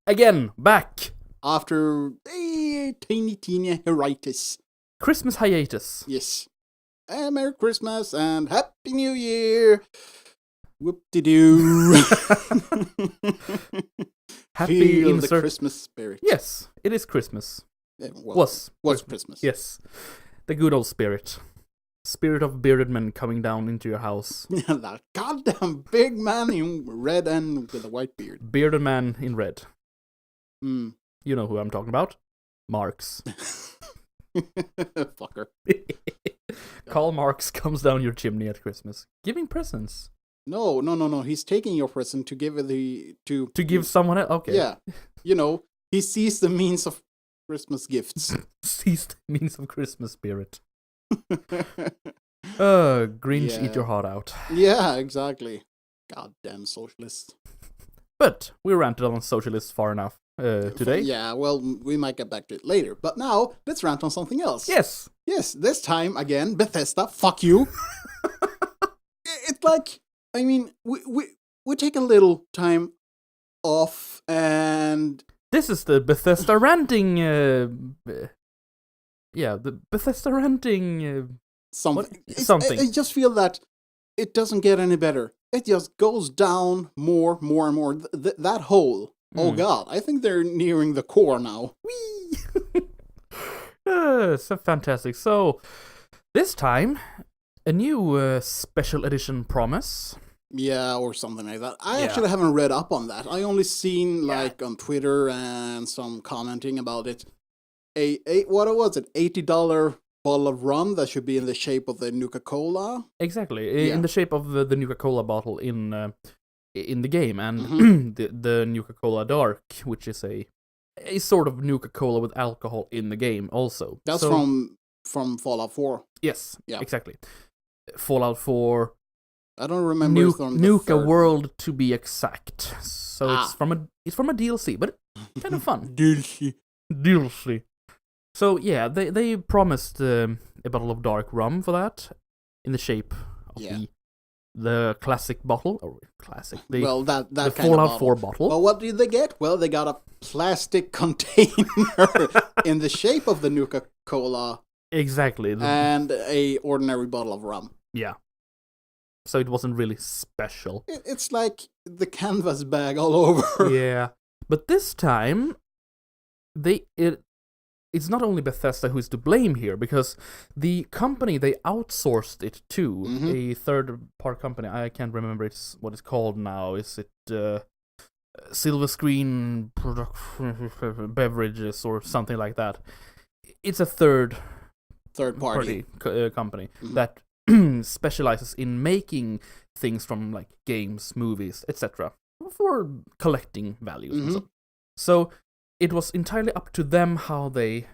Again, back. After a teeny hiatus. Christmas hiatus. Yes. Merry Christmas and Happy New Year. Whoop-de-doo. Happy Feel insert. the Christmas spirit. Yes, it is Christmas. Well, Was Christmas. Yes. The good old spirit. Spirit of bearded men coming down into your house. That goddamn big man in red and with a white beard. Bearded man in red. Mm. You know who I'm talking about. Marx. Fucker. Karl Marx comes down your chimney at Christmas, giving presents. No. He's taking your present to give it to give someone else. Okay. Yeah. He sees the means of Christmas gifts. Sees the means of Christmas spirit. Grinch, eat your heart out. Yeah, exactly. Goddamn socialists. But we ranted on socialists far enough today. Yeah, well, we might get back to it later. But now, let's rant on something else. Yes. Yes, this time, again, Bethesda, fuck you. It's like, I mean, we take a little time off and... This is the Bethesda ranting... the Bethesda ranting... something. Something. I just feel that it doesn't get any better. It just goes down more and more. That hole. Oh god, I think they're nearing the core now. Whee! So fantastic. So, this time, a new special edition promise. Yeah, or something like that. I actually haven't read up on that. I only seen, on Twitter and some commenting about it. What was it? $80 bottle of rum that should be in the shape of the Nuka-Cola. Exactly, in the shape of the Nuka-Cola bottle in the game, and the Nuka-Cola Dark, which is a sort of Nuka-Cola with alcohol in the game also. That's from Fallout 4. Yes, exactly. Fallout 4. I don't remember Nuka World to be exact. So it's from a DLC, but kind of fun. DLC. So yeah, they promised a bottle of dark rum for that, in the shape of the classic bottle, or classic. The kind Fallout of 4 bottle. Well, what did they get? Well, they got a plastic container in the shape of the Nuka-Cola. Exactly. And a ordinary bottle of rum. Yeah. So it wasn't really special. It's like the canvas bag all over. Yeah. But this time, it's not only Bethesda who is to blame here, because the company they outsourced it to, a third-part company, I can't remember what it's called now. Is it Silver Screen Beverages or something like that? It's a third-party company that specializes in making things from like games, movies, etc. for collecting values and so. So it was entirely up to them how they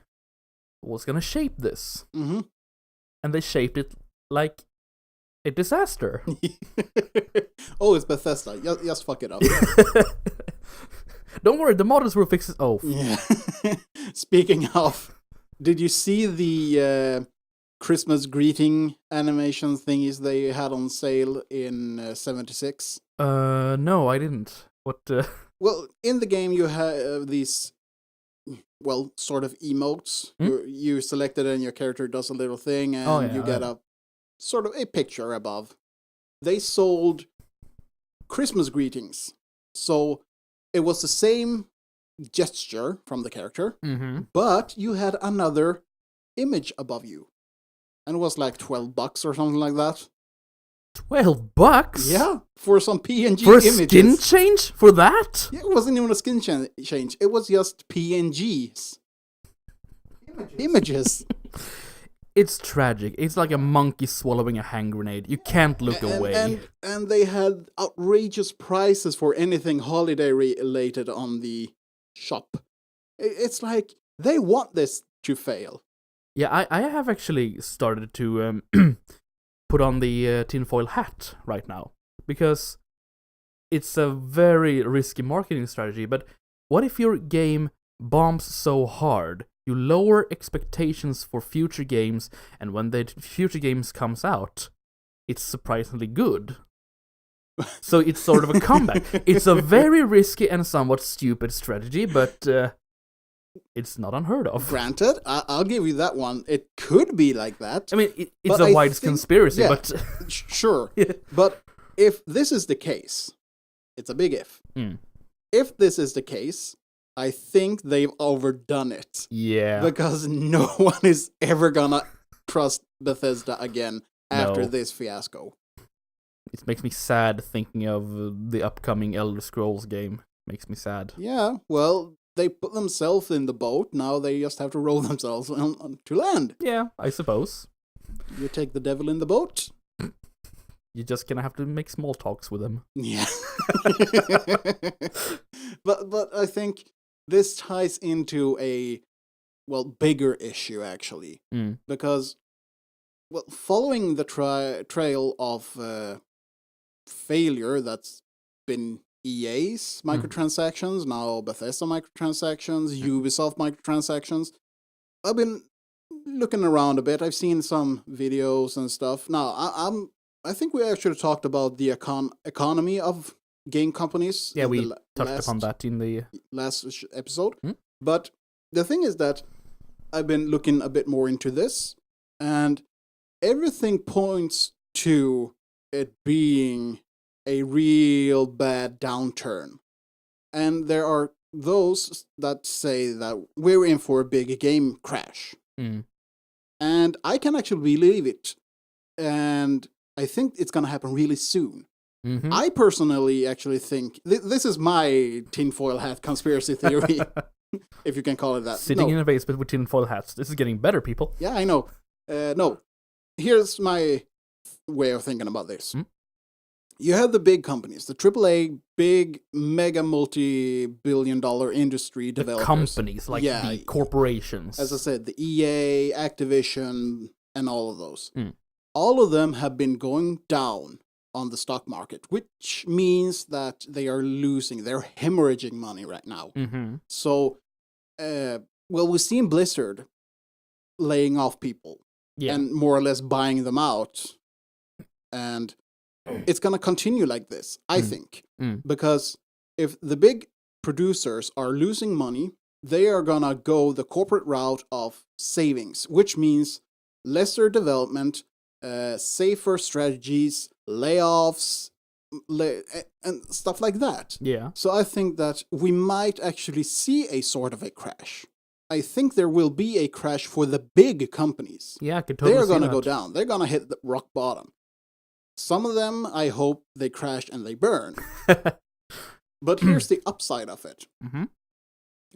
was gonna shape this. And they shaped it like a disaster. Oh, it's Bethesda. Just fuck it up. Don't worry, the models will fix it. Oh. Yeah. Speaking of, did you see the Christmas greeting animation thingies they had on sale in 76? No, I didn't. What? Well, in the game you have these, sort of emotes. You select it and your character does a little thing and you get a sort of a picture above. They sold Christmas greetings. So it was the same gesture from the character, but you had another image above you. And it was like $12 or something like that. $12? Yeah, for some PNG for images. For a skin change? For that? Yeah, it wasn't even a skin change. It was just PNGs. Images. It's tragic. It's like a monkey swallowing a hand grenade. You can't look away. And they had outrageous prices for anything holiday related on the shop. It's like, they want this to fail. Yeah, I have actually started to put on the tinfoil hat right now, because it's a very risky marketing strategy. But what if your game bombs so hard, you lower expectations for future games, and when the future games comes out, it's surprisingly good? So it's sort of a comeback. It's a very risky and somewhat stupid strategy, but it's not unheard of. Granted, I'll give you that one. It could be like that. I mean, it's a wide conspiracy, but... Sure. Yeah. But if this is the case, it's a big if. If this is the case, I think they've overdone it. Yeah. Because no one is ever gonna trust Bethesda again after this fiasco. It makes me sad thinking of the upcoming Elder Scrolls game. Makes me sad. Yeah, well, they put themselves in the boat. Now they just have to roll themselves to land. Yeah, I suppose. You take the devil in the boat. You're just gonna have to make small talks with them. Yeah. But I think this ties into a, bigger issue, actually. Because, following the trail of failure that's been EA's microtransactions, now Bethesda microtransactions, Ubisoft microtransactions, I've been looking around a bit. I've seen some videos and stuff. Now, I think we actually talked about the economy of game companies. Yeah, we touched upon that in the last episode. But the thing is that I've been looking a bit more into this, and everything points to it being a real bad downturn. And there are those that say that we're in for a big game crash. And I can actually believe it. And I think it's going to happen really soon. I personally actually think this is my tinfoil hat conspiracy theory, if you can call it that. Sitting in a basement with tinfoil hats. This is getting better, people. Yeah, I know. No, here's my way of thinking about this. You have the big companies, the AAA, big, mega, multi-billion-dollar industry developers. The companies, like the corporations. As I said, the EA, Activision, and all of those. All of them have been going down on the stock market, which means that they are losing, they're hemorrhaging money right now. So, we've seen Blizzard laying off people and more or less buying them out. And it's going to continue like this, I think. Because if the big producers are losing money, they are going to go the corporate route of savings, which means lesser development, safer strategies, layoffs, and stuff like that. Yeah. So I think that we might actually see a sort of a crash. I think there will be a crash for the big companies. Yeah, I could totally see that. They're going to go down. They're going to hit the rock bottom. Some of them, I hope they crash and they burn. But here's the upside of it.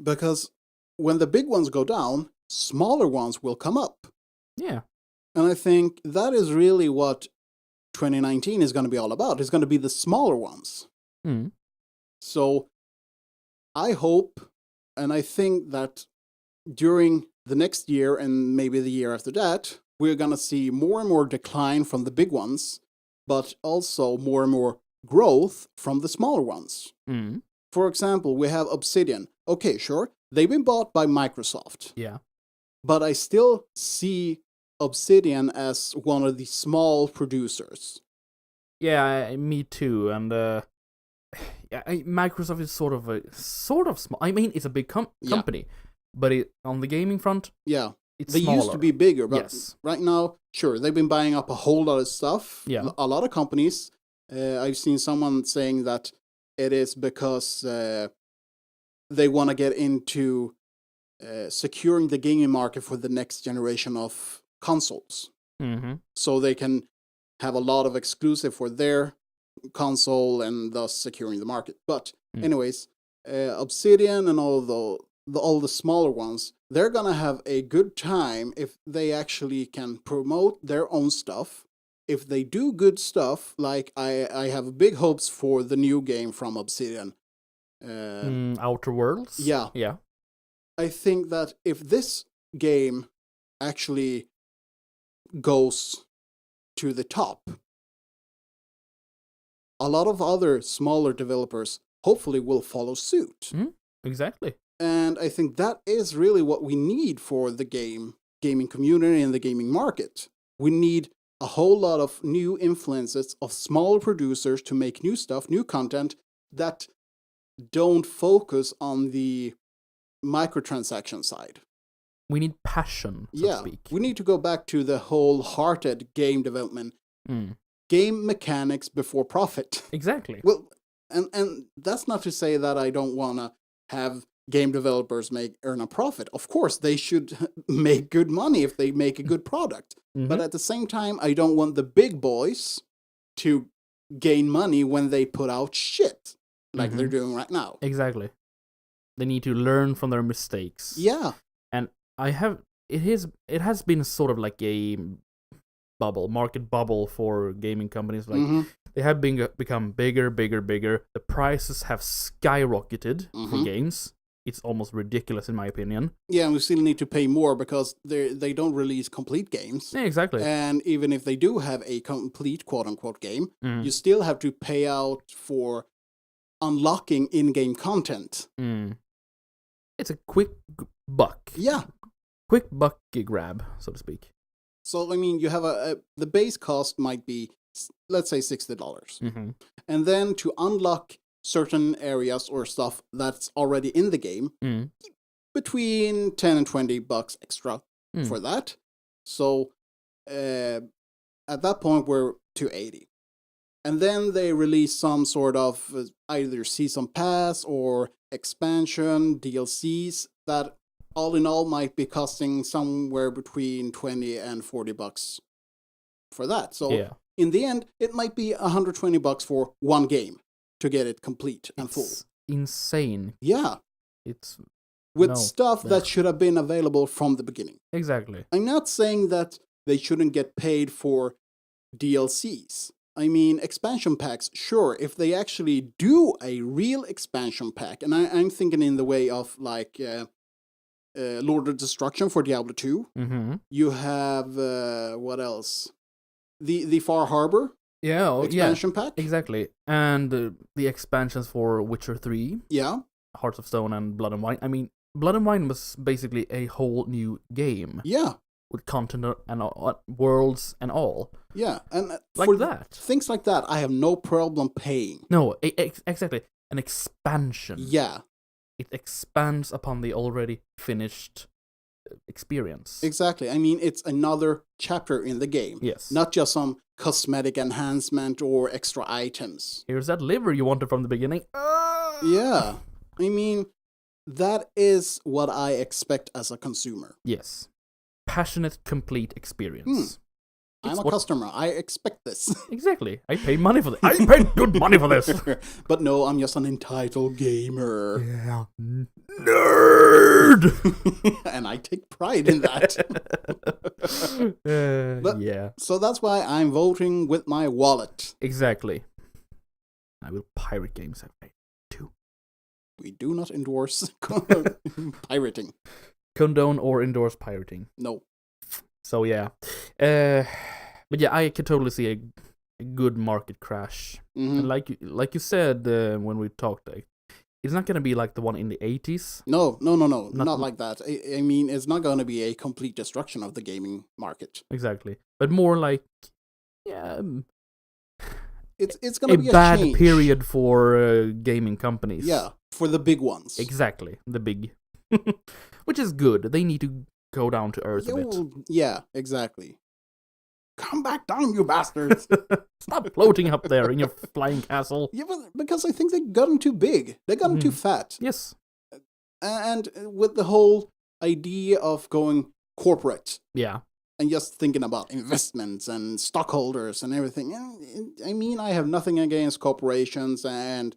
Because when the big ones go down, smaller ones will come up. Yeah. And I think that is really what 2019 is going to be all about. It's going to be the smaller ones. So I hope, and I think that during the next year and maybe the year after that, we're going to see more and more decline from the big ones, but also more and more growth from the smaller ones. For example, we have Obsidian. Okay, sure, they've been bought by Microsoft. Yeah. But I still see Obsidian as one of the small producers. Yeah, me too. And Microsoft is sort of small. I mean, it's a big company, but on the gaming front, it's they smaller. Used to be bigger, but right now, sure, they've been buying up a whole lot of stuff. Yeah, a lot of companies. I've seen someone saying that it is because they want to get into securing the gaming market for the next generation of consoles. So they can have a lot of exclusive for their console and thus securing the market. But anyways, Obsidian and all the smaller ones, they're gonna have a good time if they actually can promote their own stuff. If they do good stuff, like I have big hopes for the new game from Obsidian. Outer Worlds? Yeah. I think that if this game actually goes to the top, a lot of other smaller developers hopefully will follow suit. Exactly. And I think that is really what we need for the gaming community and the gaming market. We need a whole lot of new influences of smaller producers to make new stuff, new content that don't focus on the microtransaction side. We need passion, so to speak. We need to go back to the wholehearted game development. Game mechanics before profit. Exactly. Well, and that's not to say that I don't want to have game developers earn a profit. Of course, they should make good money if they make a good product. But at the same time, I don't want the big boys to gain money when they put out shit like they're doing right now. Exactly. They need to learn from their mistakes. Yeah. And it has been sort of like a market bubble for gaming companies. Like they have become bigger. The prices have skyrocketed for games. It's almost ridiculous in my opinion. Yeah, and we still need to pay more because they don't release complete games. Yeah, exactly. And even if they do have a complete quote-unquote game, you still have to pay out for unlocking in-game content. It's a quick buck. Yeah. Quick buck grab, so to speak. So, I mean, you have the base cost might be, let's say, $60. And then to unlock certain areas or stuff that's already in the game, between $10 and $20 extra for that. So, at that point, we're to $80. And then they release some sort of either season pass or expansion, DLCs that all in all might be costing somewhere between $20 and $40 for that. So in the end, it might be $120 for one game to get it complete and full. Insane. Yeah. It's with stuff that should have been available from the beginning. Exactly. I'm not saying that they shouldn't get paid for DLCs. I mean, expansion packs, sure, if they actually do a real expansion pack, and I'm thinking in the way of like Lord of Destruction for Diablo 2. You have, what else? The Far Harbor expansion pack. Exactly. And the expansions for Witcher 3. Yeah. Hearts of Stone and Blood and Wine. I mean, Blood and Wine was basically a whole new game. Yeah. With content and worlds and all. Yeah, and like for that. Things like that, I have no problem paying. No, exactly. An expansion. Yeah. It expands upon the already finished experience. Exactly. I mean, it's another chapter in the game. Yes. Not just some cosmetic enhancement or extra items. Here's that liver you wanted from the beginning. Yeah. I mean, that is what I expect as a consumer. Yes. Passionate, complete experience. I'm a customer. I expect this. Exactly. I pay money for this. I paid good money for this. But no, I'm just an entitled gamer. Yeah. Nerd! And I take pride in that. Yeah. So that's why I'm voting with my wallet. Exactly. I will pirate games too. We do not endorse pirating. Condone or endorse pirating. No. So yeah. But yeah, I can totally see a good market crash. And like you said when we talked, it's not going to be like the one in the 80s. No. Not like that. I mean, it's not going to be a complete destruction of the gaming market. Exactly. But more like, it's going to be a bad change. period for gaming companies. Yeah, for the big ones. Exactly, the big. Which is good. They need to go down to earth a bit. Yeah, exactly. Come back down, you bastards! Stop floating up there in your flying castle. Yeah, but because I think they got them too big. They got them too fat. Yes. And with the whole idea of going corporate. Yeah. And just thinking about investments and stockholders and everything. I mean, I have nothing against corporations and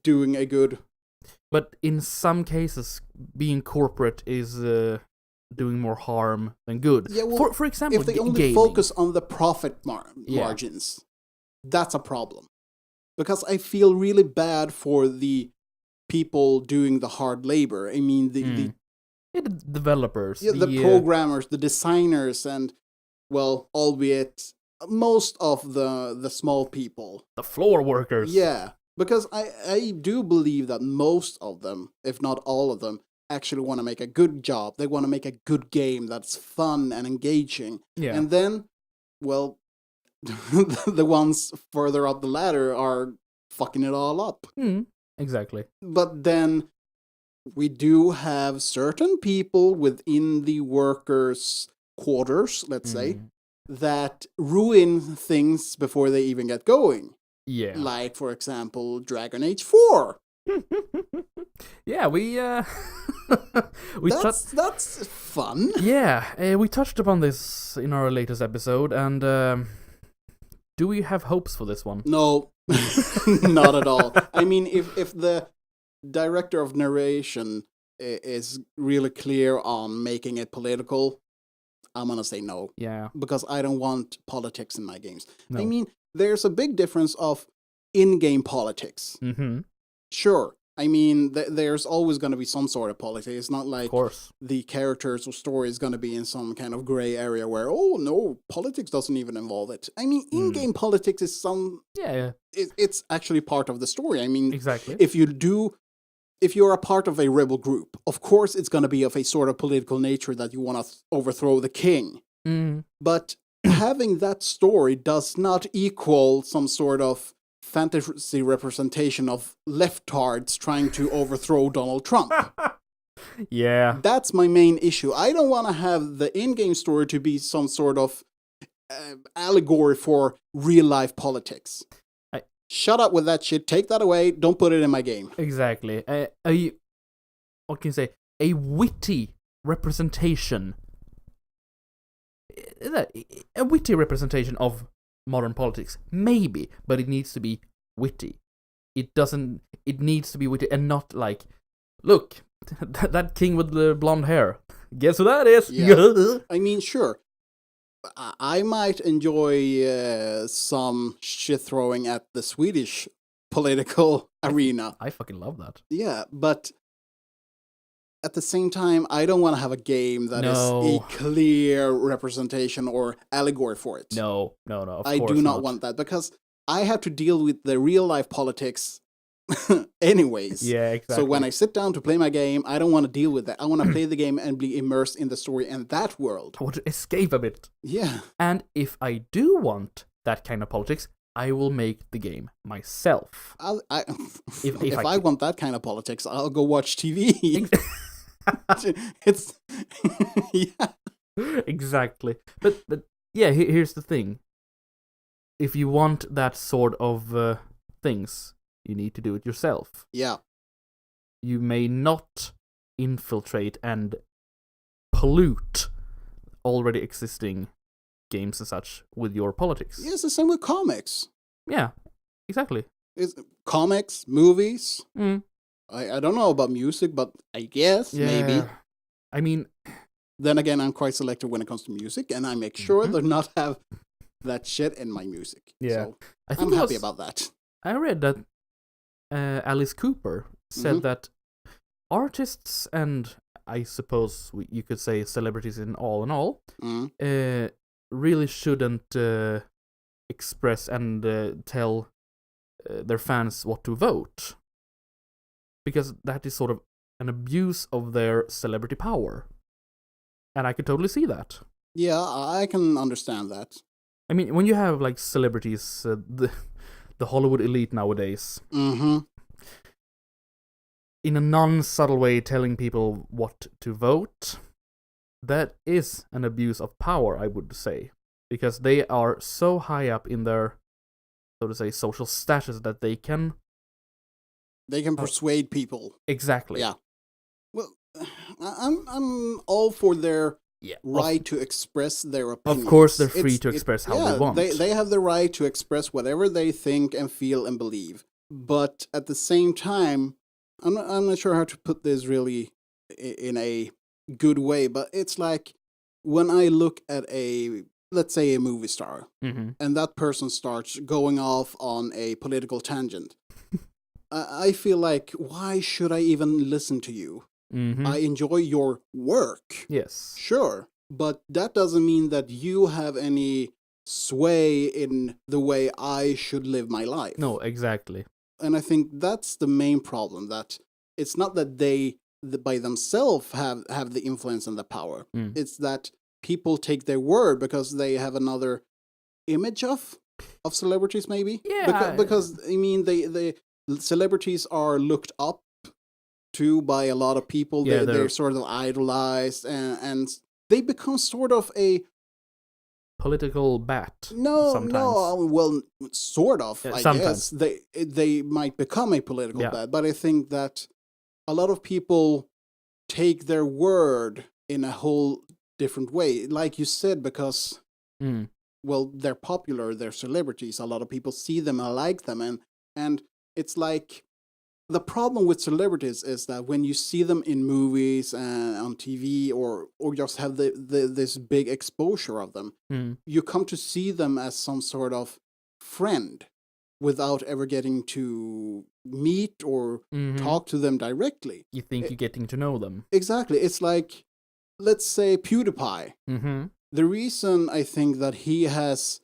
doing a good... But in some cases, being corporate is doing more harm than good. Yeah, well, for example, if they only gaming. focus on the profit margins, that's a problem. Because I feel really bad for the people doing the hard labor. I mean, the developers. The programmers, the designers, and, well, albeit most of the small people. The floor workers. Yeah. Because I do believe that most of them, if not all of them, actually want to make a good job. They want to make a good game that's fun and engaging. Yeah. And then well, the ones further up the ladder are fucking it all up. Exactly. But then we do have certain people within the workers' quarters, let's say, that ruin things before they even get going. Yeah. Like, for example, Dragon Age 4. Yeah, that's fun. Yeah, we touched upon this in our latest episode, and do we have hopes for this one? No, not at all. I mean, if the director of narration is really clear on making it political, I'm gonna say no. Yeah. Because I don't want politics in my games. No. I mean, there's a big difference of in-game politics. Sure. I mean, there's always going to be some sort of politics. It's not like the characters or story is going to be in some kind of gray area where, oh, no, politics doesn't even involve it. I mean, in-game politics is some... Yeah. It's actually part of the story. I mean, exactly. If you're a part of a rebel group, of course it's going to be of a sort of political nature that you want to overthrow the king. But having that story does not equal some sort of fantasy representation of leftards trying to overthrow Donald Trump. Yeah. That's my main issue. I don't want to have the in-game story to be some sort of allegory for real-life politics. Shut up with that shit. Take that away. Don't put it in my game. Exactly. What can you say? A witty representation. A witty representation of modern politics, maybe, but it needs to be witty. It needs to be witty and not like, look, that king with the blonde hair. Guess who that is? Yeah. I mean, sure. I might enjoy some shit throwing at the Swedish political arena. I fucking love that. Yeah, but at the same time, I don't want to have a game that is a clear representation or allegory for it. No. I do not want that because I have to deal with the real life politics anyways. Yeah, exactly. So when I sit down to play my game, I don't want to deal with that. I want to play the game and be immersed in the story and that world. I want to escape a bit. Yeah. And if I do want that kind of politics, I will make the game myself. If I want that kind of politics, I'll go watch TV. It's yeah. Exactly. But yeah, here's the thing. If you want that sort of things, you need to do it yourself. Yeah. You may not infiltrate and pollute already existing games and such with your politics. Yeah, it's the same with comics. Yeah, exactly. It's comics, movies. I don't know about music, but I guess maybe. I mean, then again, I'm quite selective when it comes to music, and I make sure to not have that shit in my music. Yeah, so I'm happy about that. I read that Alice Cooper said that artists and I suppose you could say celebrities in all, really shouldn't express and tell their fans what to vote. Because that is sort of an abuse of their celebrity power. And I could totally see that. Yeah, I can understand that. I mean, when you have, like, celebrities, the Hollywood elite nowadays, in a non-subtle way telling people what to vote, that is an abuse of power, I would say. Because they are so high up in their, so to say, social status that they can... They can persuade people. Exactly. Yeah. Well, I'm all for their right to express their opinions. Of course, they're free to express how they want. They have the right to express whatever they think and feel and believe. But at the same time, I'm not sure how to put this really in a good way, but it's like when I look at let's say a movie star, and that person starts going off on a political tangent. I feel like, why should I even listen to you? I enjoy your work. Yes. Sure. But that doesn't mean that you have any sway in the way I should live my life. No, exactly. And I think that's the main problem, that it's not that they by themselves have the influence and the power. It's that people take their word because they have another image of celebrities, maybe. Yeah, because I mean, the celebrities are looked up to by a lot of people. Yeah, they're sort of idolized, and they become sort of a political bat. no, sometimes. well, sort of. I sometimes. guess they might become a political bat, but I think that a lot of people take their word in a whole different way, like you said, because well, they're popular, they're celebrities. A lot of people see them and like them, and it's like the problem with celebrities is that when you see them in movies and on TV or just have this big exposure of them, you come to see them as some sort of friend without ever getting to meet or talk to them directly. You think you're getting to know them. Exactly. It's like, let's say PewDiePie. The reason I think that he has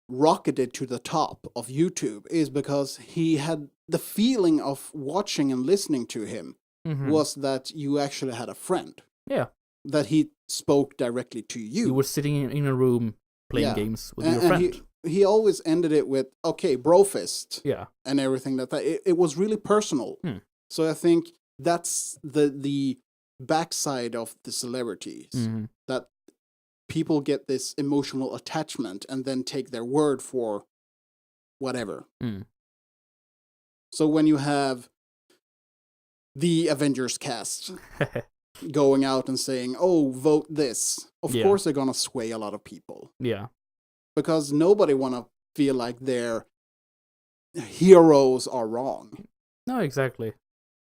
rocketed to the top of YouTube is because he had the feeling of watching and listening to him was that you actually had a friend. Yeah. That he spoke directly to you. You were sitting in a room playing games with your friend. He always ended it with, okay, brofist. Yeah. And everything like that. It was really personal. So I think that's the backside of the celebrities. That people get this emotional attachment and then take their word for whatever. So when you have the Avengers cast going out and saying, oh, vote this, of course they're going to sway a lot of people. Yeah. Because nobody want to feel like their heroes are wrong. No, exactly.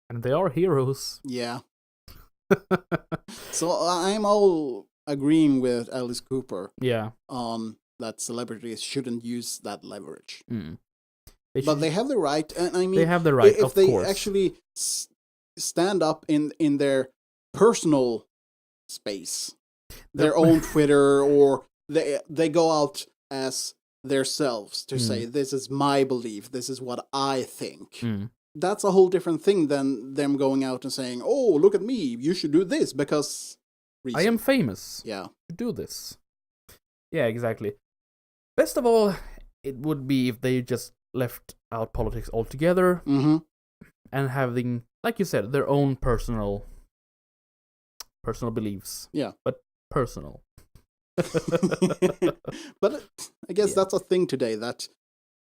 And they are heroes. Yeah. So I'm all agreeing with Alice Cooper. Yeah. That celebrities shouldn't use that leverage. But they have the right, and I mean, they have the right, if they actually stand up in their personal space, their own Twitter, or they go out as themselves to say, this is my belief, this is what I think. That's a whole different thing than them going out and saying, oh, look at me, you should do this because reason. I am famous. Yeah. To do this. Yeah, exactly. Best of all, it would be if they just left out politics altogether and having, like you said, their own personal beliefs. Yeah. But personal. But I guess that's a thing today, that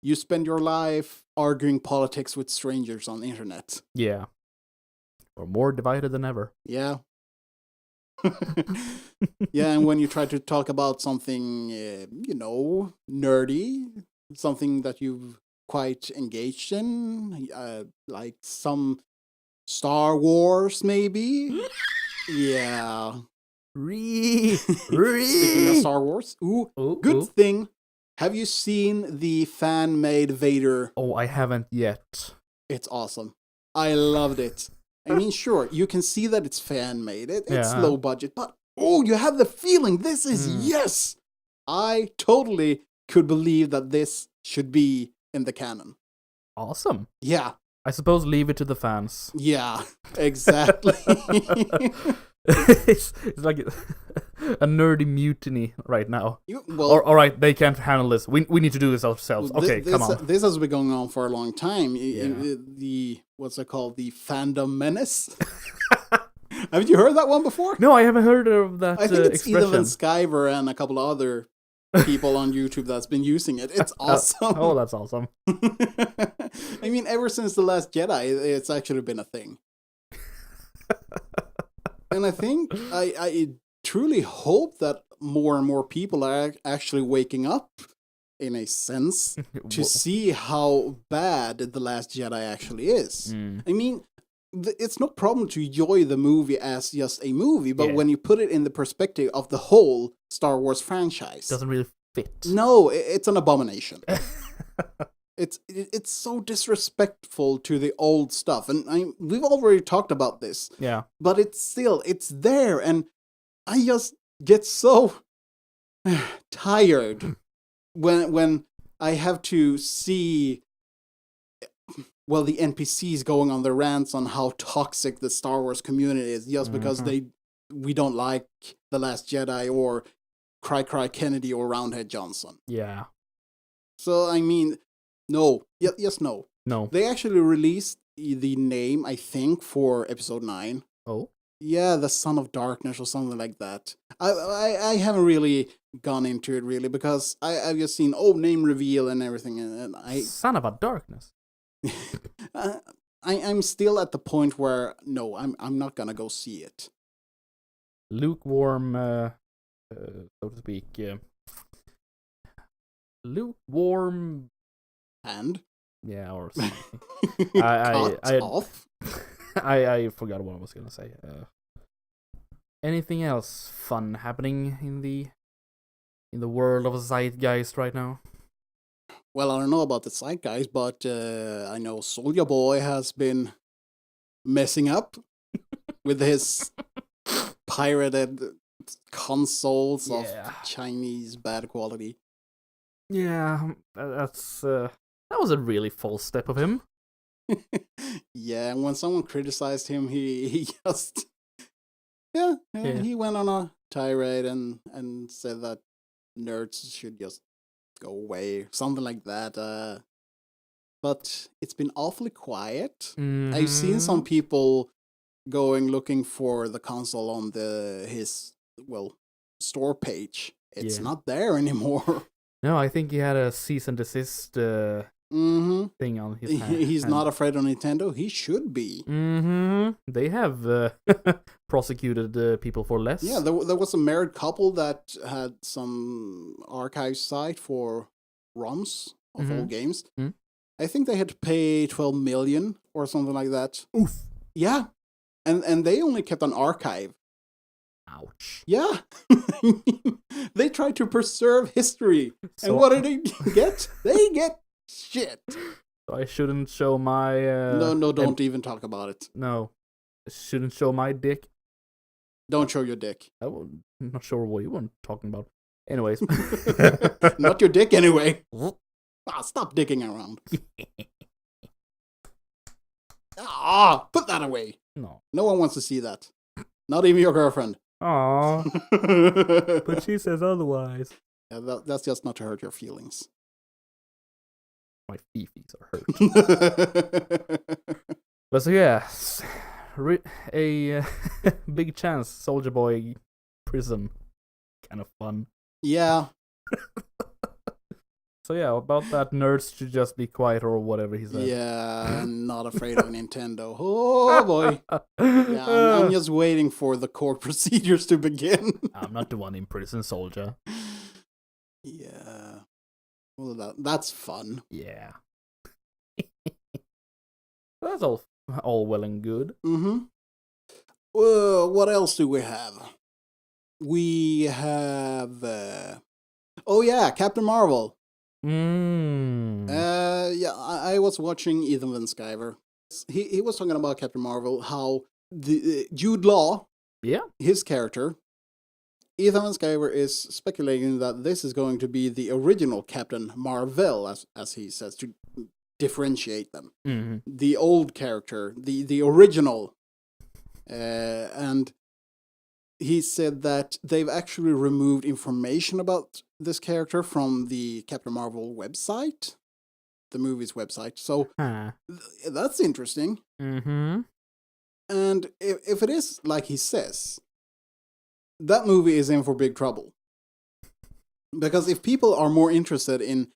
you spend your life arguing politics with strangers on the internet. Yeah. Or more divided than ever. Yeah. Yeah, and when you try to talk about something, nerdy, something that you've quite engaged in, like some Star Wars, maybe? Yeah. Speaking of Star Wars, good thing. Have you seen the fan-made Vader? Oh, I haven't yet. It's awesome. I loved it. I mean, sure, you can see that it's fan-made. It's low budget, but you have the feeling this is yes. I totally could believe that this should be in the canon. Awesome. Yeah. I suppose leave it to the fans. Yeah, exactly. It's like a nerdy mutiny right now. All right, they can't handle this. We need to do this ourselves. Okay, come on. This has been going on for a long time. The what's it called? The fandom menace. Haven't you heard that one before? No, I haven't heard of that. I think it's expression. Ethan Skyver and a couple of other people on YouTube that's been using it. It's awesome. Oh, that's awesome. I mean, ever since The Last Jedi, it's actually been a thing. And I think I truly hope that more and more people are actually waking up, in a sense, to see how bad The Last Jedi actually is. I mean, it's no problem to enjoy the movie as just a movie, but when you put it in the perspective of the whole Star Wars franchise, doesn't really fit. No, it's an abomination. It's so disrespectful to the old stuff, and we've already talked about this. Yeah, but it's there, and I just get so tired when I have to see, well, the NPCs going on their rants on how toxic the Star Wars community is just because we don't like The Last Jedi, or Cry Kennedy or Roundhead Johnson. Yeah. So, I mean, no. Yes, no. No. They actually released the name, I think, for episode 9. Oh? Yeah, the Son of Darkness or something like that. I haven't really gone into it, really, because I've just seen, name reveal and everything. And Son of a Darkness? I'm still at the point where, no, I'm not going to go see it. Lukewarm, so to speak. Lukewarm... And? Yeah, or something. Off? I forgot what I was gonna say. Anything else fun happening in the world of Zeitgeist right now? Well, I don't know about the Zeitgeist, but I know Soulja Boy has been messing up with his pirated consoles of Chinese bad quality. Yeah, that was a really false step of him. Yeah, and when someone criticized him, he just he went on a tirade and said that nerds should just go away, something like that. But it's been awfully quiet. Mm-hmm. I've seen some people looking for the console on his store page. It's not there anymore. No, I think he had a cease and desist thing on his hand. He's not afraid of Nintendo. He should be. Mm-hmm. They have prosecuted people for less. Yeah, there was a married couple that had some archive site for ROMs of old games. Mm-hmm. I think they had to pay 12 million or something like that. Oof. Yeah. And they only kept an archive. Ouch. Yeah. They tried to preserve history. So, and what did they get? They get shit. So I shouldn't show my... No, don't even talk about it. No. I shouldn't show my dick. Don't show your dick. I'm not sure what you were talking about. Anyways. Not your dick anyway. Stop dicking around. Put that away. No. No one wants to see that. Not even your girlfriend. Aww. But she says otherwise. Yeah, that's just not to hurt your feelings. My fifis are hurt. But so yeah, a big chance, Soulja Boy prison. Kind of fun. Yeah. So yeah, about that, nerds should just be quiet or whatever he said. Yeah, I'm not afraid of Nintendo. Oh boy. Yeah, I'm just waiting for the court procedures to begin. I'm not the one in prison, Soulja. Yeah. Well, that's fun. Yeah. That's all well and good. Mm-hmm. Well, what else do we have? We have... Captain Marvel. I was watching Ethan Van Sciver. He was talking about Captain Marvel, how the Jude Law, his character, Ethan Van Sciver is speculating that this is going to be the original Captain Marvel, as he says, to differentiate them. Mm-hmm. The old character, the original, and he said that they've actually removed information about this character from the Captain Marvel website, the movie's website. So that's interesting. Mm-hmm. And if it is like he says, that movie is in for big trouble. Because if people are more interested in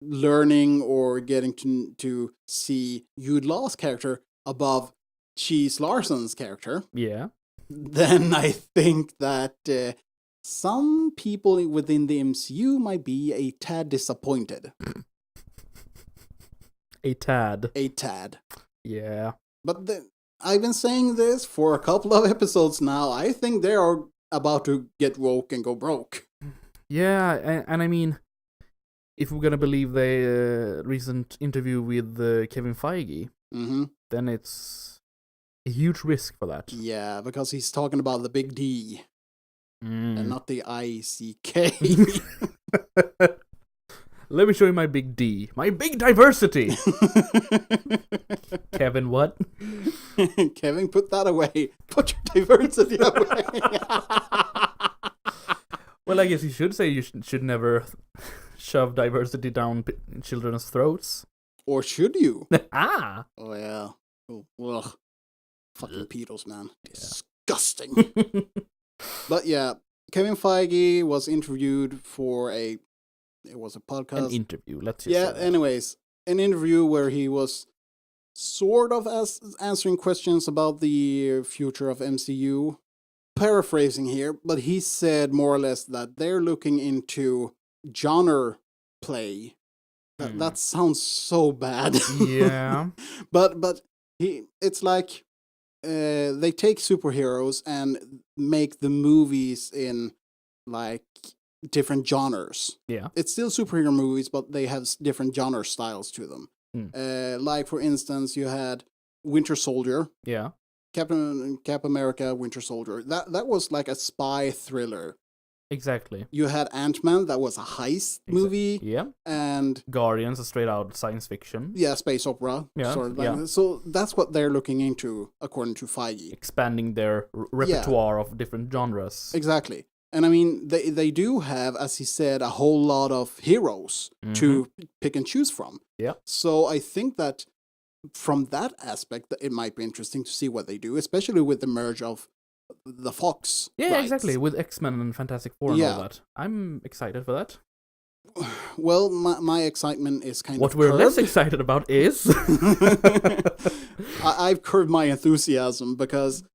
learning or getting to see Jude Law's character above Cheese Larson's character, then I think that some people within the MCU might be a tad disappointed. A tad. Yeah. But I've been saying this for a couple of episodes now. I think they are about to get woke and go broke. Yeah, and I mean, if we're gonna believe the recent interview with Kevin Feige, then it's a huge risk for that. Yeah, because he's talking about the big D. And not the ICK. Let me show you my big D. My big diversity! Kevin, what? Kevin, put that away. Put your diversity away. Well, I guess you should say you should never shove diversity down children's throats. Or should you? Ah! Oh, yeah. Oh, ugh. Fucking pedos, man. Disgusting. But yeah, Kevin Feige was interviewed for it was a podcast. An interview, let's just say that. Anyways, an interview where he was sort of answering questions about the future of MCU. Paraphrasing here, but he said more or less that they're looking into genre play. That sounds so bad. Yeah. but it's like they take superheroes and make the movies in like different genres. Yeah. It's still superhero movies, but they have different genre styles to them. Like for instance, you had Winter Soldier. Yeah. Cap America, Winter Soldier. That was like a spy thriller. Exactly. You had Ant-Man, that was a heist movie. Yeah. And Guardians, a straight out science fiction. Yeah, space opera. Yeah. Sort of like. So that's what they're looking into, according to Feige. Expanding their repertoire of different genres. Exactly. And I mean, they do have, as he said, a whole lot of heroes to pick and choose from. Yeah. So I think that from that aspect, it might be interesting to see what they do, especially with the merge of the Fox. Yeah, rights. exactly. With X-Men and Fantastic Four and all that. I'm excited for that. Well, my excitement is kind what of we're curbed. less excited about is... I've curbed my enthusiasm because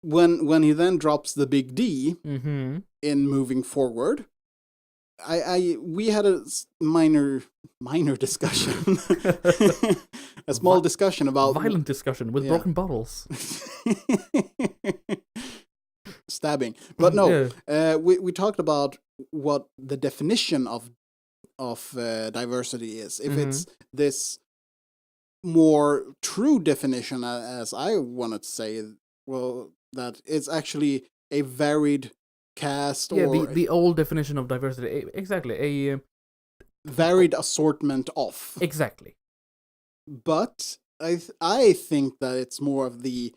when he then drops the big D in moving forward, we had a minor discussion, a small discussion about violent discussion with broken bottles, stabbing. But no, we talked about what the definition of diversity is. If it's this more true definition, as I wanted to say, well, that it's actually a varied cast or the old definition of diversity, exactly, a varied assortment of. Exactly. But I think that it's more of the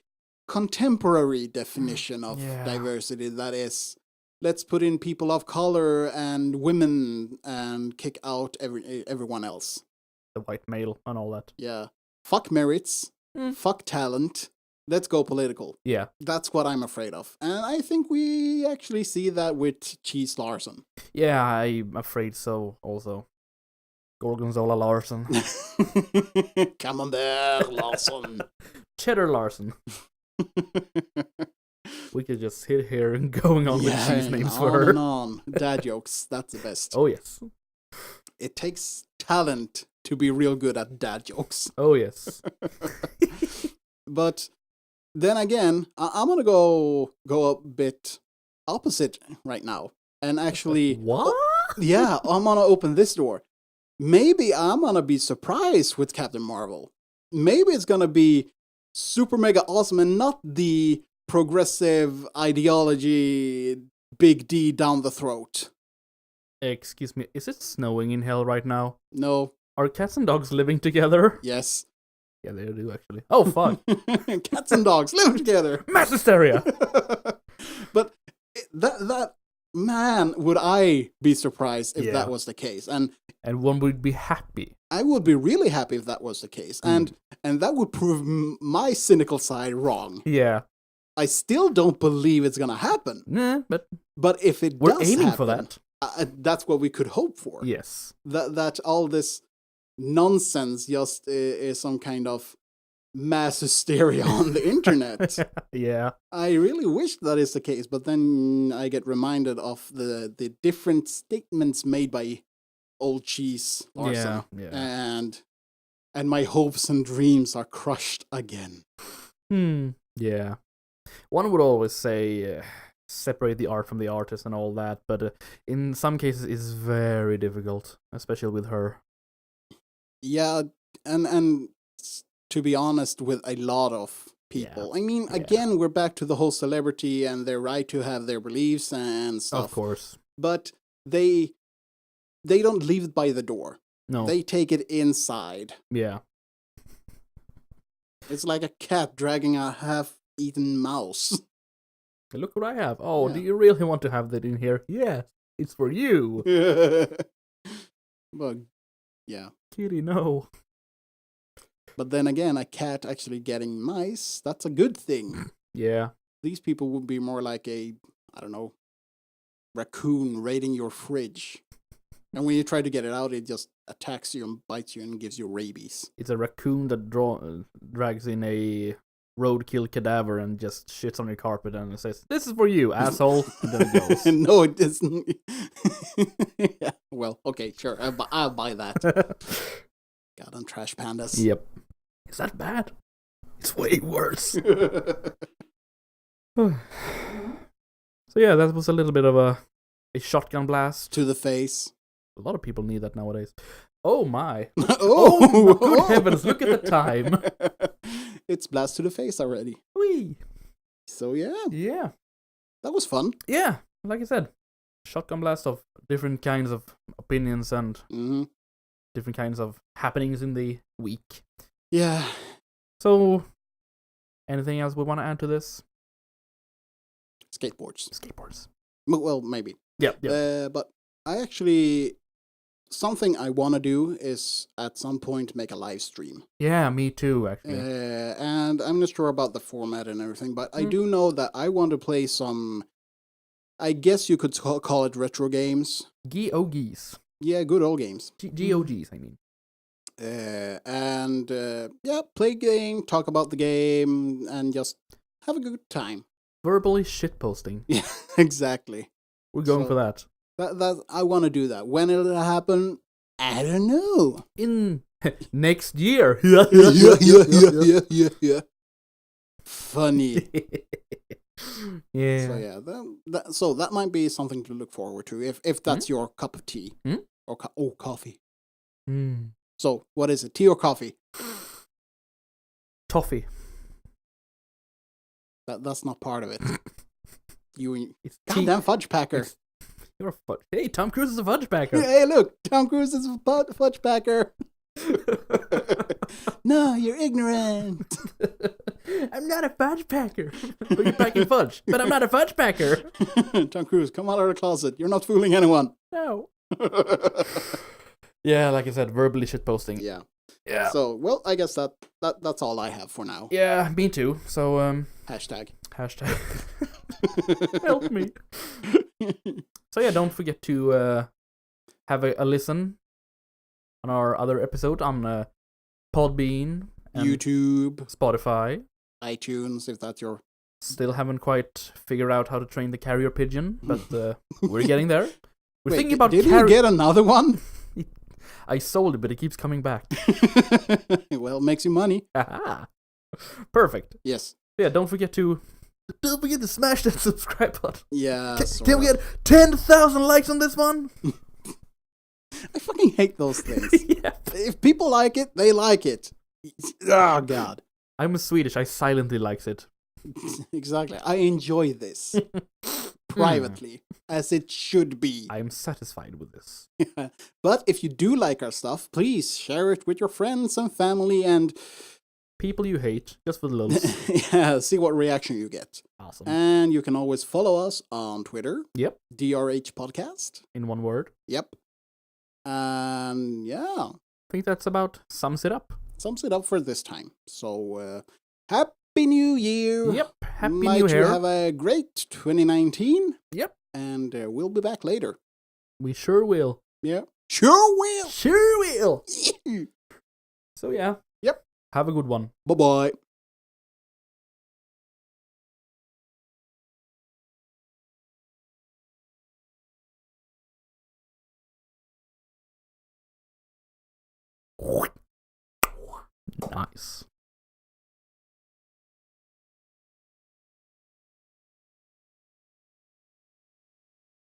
contemporary definition of diversity. That is, let's put in people of color and women and kick out everyone else. The white male and all that. Yeah. Fuck merits. Fuck talent. Let's go political. Yeah. That's what I'm afraid of. And I think we actually see that with Cheese Larson. Yeah, I'm afraid so also. Gorgonzola Larson. Come on there, Larson. Cheddar Larson. We could just sit here and going on with cheese names for her. On. Dad jokes, that's the best. Oh, yes. It takes talent to be real good at dad jokes. Oh, yes. But then again, I'm going to go a bit opposite right now. And actually... What? Yeah, I'm going to open this door. Maybe I'm going to be surprised with Captain Marvel. Maybe it's going to be super mega awesome and not the progressive ideology big D down the throat. Excuse me, is it snowing in hell right now? No. Are cats and dogs living together? Yes. Yeah, they do actually. Oh, fuck. Cats and dogs live together. Mass hysteria. But that man, would I be surprised if that was the case? And one would be happy. I would be really happy if that was the case. And that would prove my cynical side wrong. Yeah. I still don't believe it's going to happen. Nah, but if it we're does aiming happen, for that. That's what we could hope for. Yes. That all this nonsense just is some kind of mass hysteria on the internet. Yeah. I really wish that is the case, but then I get reminded of the different statements made by old Cheese Larson. Yeah. And my hopes and dreams are crushed again. Yeah. One would always say separate the art from the artist and all that, but in some cases it's very difficult, especially with her. Yeah, and to be honest, with a lot of people. I mean, again, we're back to the whole celebrity and their right to have their beliefs and stuff. Of course. But they don't leave it by the door. No. They take it inside. Yeah. It's like a cat dragging a half-eaten mouse. Look what I have. Oh, do you really want to have that in here? Yes. It's for you. But yeah. Kitty, no. But then again, a cat actually getting mice, that's a good thing. Yeah. These people would be more like a, I don't know, raccoon raiding your fridge. And when you try to get it out, it just attacks you and bites you and gives you rabies. It's a raccoon that drags in a roadkill cadaver and just shits on your carpet and says, "This is for you, asshole." And then it goes. No, it isn't. Yeah, well, okay, sure. I'll buy that. Goddamn trash pandas. Yep. Is that bad? It's way worse. So yeah, that was a little bit of a shotgun blast. To the face. A lot of people need that nowadays. Oh my. Oh, good heavens, look at the time. It's blast to the face already. Whee. So yeah. Yeah. That was fun. Yeah, like I said, shotgun blast of different kinds of opinions and different kinds of happenings in the week. Yeah. So, anything else we want to add to this? Skateboards. Well, maybe. Yeah. But I actually... Something I want to do is at some point make a live stream. Yeah, me too, actually. And I'm not sure about the format and everything, but I do know that I want to play some, I guess you could call it retro games. GOGs. Yeah, good old games. GOGs, I mean. Play game, talk about the game, and just have a good time. Verbally shitposting. Yeah, exactly. We're going for that. That I want to do that. When it'll happen, I don't know. In next year. Yeah. Funny. Yeah. So yeah, so that might be something to look forward to if that's your cup of tea or coffee. So what is it? Tea or coffee? Toffee. That's not part of it. It's goddamn fudge packer. You're a fudge. Hey, Tom Cruise is a fudge packer. Hey, look, Tom Cruise is a fudge packer. No, you're ignorant. I'm not a fudge packer. But you're packing fudge. But I'm not a fudge packer. Tom Cruise, come out of the closet. You're not fooling anyone. No. Yeah, like I said, verbally shitposting. Yeah. Yeah. So, well, I guess that's all I have for now. Yeah, me too. So, Hashtag. Help me. So yeah, don't forget to have a listen on our other episode on Podbean, and YouTube, Spotify, iTunes, if that's your... Still haven't quite figured out how to train the carrier pigeon, but we're getting there. We're thinking about... Did you get another one? I sold it, but it keeps coming back. Well, it makes you money. Aha. Perfect. Yes. Yeah, don't forget to smash that subscribe button. Yeah. Can we get 10,000 likes on this one? I fucking hate those things. Yeah. If people like it, they like it. Oh, God. I'm Swedish. I silently likes it. Exactly. I enjoy this. Privately. As it should be. I'm satisfied with this. But if you do like our stuff, please share it with your friends and family and... people you hate, just for the lulz. Yeah, see what reaction you get. Awesome. And you can always follow us on Twitter. Yep. DRH Podcast. In one word. Yep. And yeah. I think that's about sums it up. Sums it up for this time. So, Happy New Year. Yep. Happy Might New Year. you have a great 2019. Yep. And we'll be back later. We sure will. Yeah. Sure will. Sure will. So yeah. Yep. Have a good one. Bye-bye. Nice.